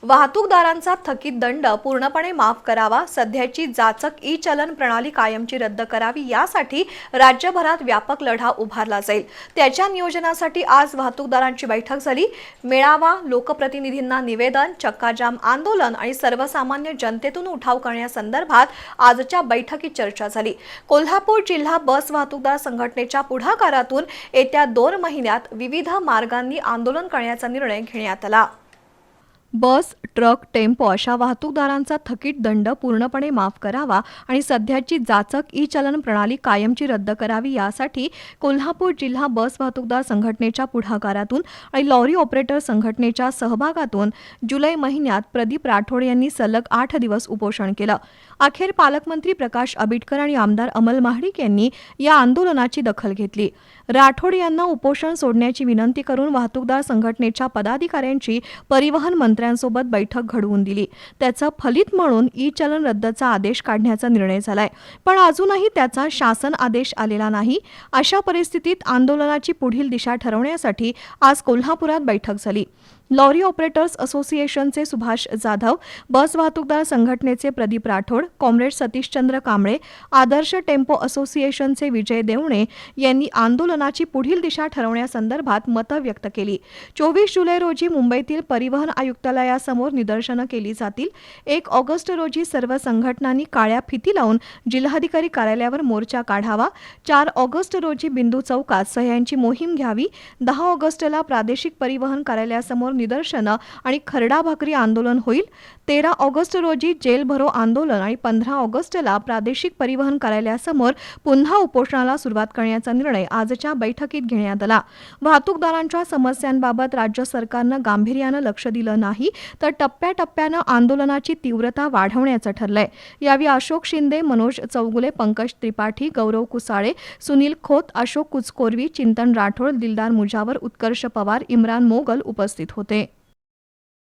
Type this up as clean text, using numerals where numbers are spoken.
वाहतूकदारांचा थकीत दंड पूर्णपणे माफ करावा, सध्याची जाचक ई-चलन प्रणाली कायमची रद्द करावी यासाठी राज्यभरात व्यापक लढा उभारला जाईल। त्याच्या नियोजनासाठी आज वाहतूकदारांची बैठक झाली। मेळावा, लोकप्रतिनिधींना निवेदन, चक्काजाम आंदोलन आणि सर्वसामान्य जनतेतून उठाव करण्यासंदर्भात आजच्या बैठकीत चर्चा झाली। कोल्हापूर जिल्हा बस वाहतूकदार संघटनेच्या पुढाकारातून येत्या 2 महिन्यात विविध मार्गांनी आंदोलन करण्याचा निर्णय घेण्यात आला। बस, ट्रक, टेम्पो अशा वाहतूकदारांचा थकीत दंड पूर्णपणे माफ करावा आणि सध्याची जाचक ई-चलन प्रणाली कायमची रद्द करावी यासाठी कोल्हापूर जिल्हा बस वाहतूकदार संघटनेच्या पुढाकारातून आणि लॉरी ऑपरेटर संघटनेच्या सहभागातून जुलै महिन्यात प्रदीप राठोड यांनी सलग 8 दिवस उपोषण केलं। अखेर पालकमंत्री प्रकाश आंबेडकर आणि आमदार अमल महाडिक यांनी या आंदोलनाची दखल घेतली। राठोड यांना उपोषण सोडण्याची विनंती करून वाहतूकदार संघटनेच्या पदाधिकाऱ्यांची परिवहन मंत्र्यांसोबत बैठक घडवून दिली। त्याचं फलित म्हणून ई-चलन रद्दचा आदेश काढण्याचा निर्णय झालाय, पण अजूनही त्याचा शासन आदेश आलेला नाही। अशा परिस्थितीत आंदोलनाची पुढील दिशा ठरवण्यासाठी आज कोल्हापुरात बैठक झाली। लॉरी ऑपरेटर्स असोसिएशनचे सुभाष जाधव, बस वाहतूकदार संघटनेचे प्रदीप राठोड, कॉम्रेड सतीशचंद्र कांबळे, आदर्श टेम्पो असोसिएशनचे विजय देवणे यांनी आंदोलनाची पुढील दिशा ठरवण्यासंदर्भात मतं व्यक्त केली। 24 जुलै रोजी मुंबईतील परिवहन आयुक्तालयासमोर निदर्शनं केली जातील। 1 ऑगस्ट रोजी सर्व संघटनांनी काळ्या फिती लावून जिल्हाधिकारी कार्यालयावर मोर्चा काढावा। 4 ऑगस्ट रोजी बिंदू चौकात सह्यांची मोहीम घ्यावी। 10 ऑगस्टला प्रादेशिक परिवहन कार्यालयासमोर निदर्शनं आणि खरडा भाकरी आंदोलन होईल। 13 ऑगस्ट रोजी जेल भरो आंदोलन आणि 15 ऑगस्टला प्रादेशिक परिवहन कार्यालयासमोर पुन्हा उपोषणाला सुरुवात करण्याचा निर्णय आजच्या बैठकीत घेण्यात आला। वाहतूकदारांच्या समस्यांबाबत राज्य सरकारनं गांभीर्यानं लक्ष दिलं नाही, तर टप्प्याटप्प्यानं आंदोलनाची तीव्रता वाढवण्याचं ठरलंय। यावेळी अशोक शिंदे, मनोज चौगुले, पंकज त्रिपाठी, गौरव कुसाळे, सुनील खोत, अशोक कुचकोरवी, चिंतन राठोड, दिलदार मुजावर, उत्कर्ष पवार, इम्रान मोगल उपस्थित होते।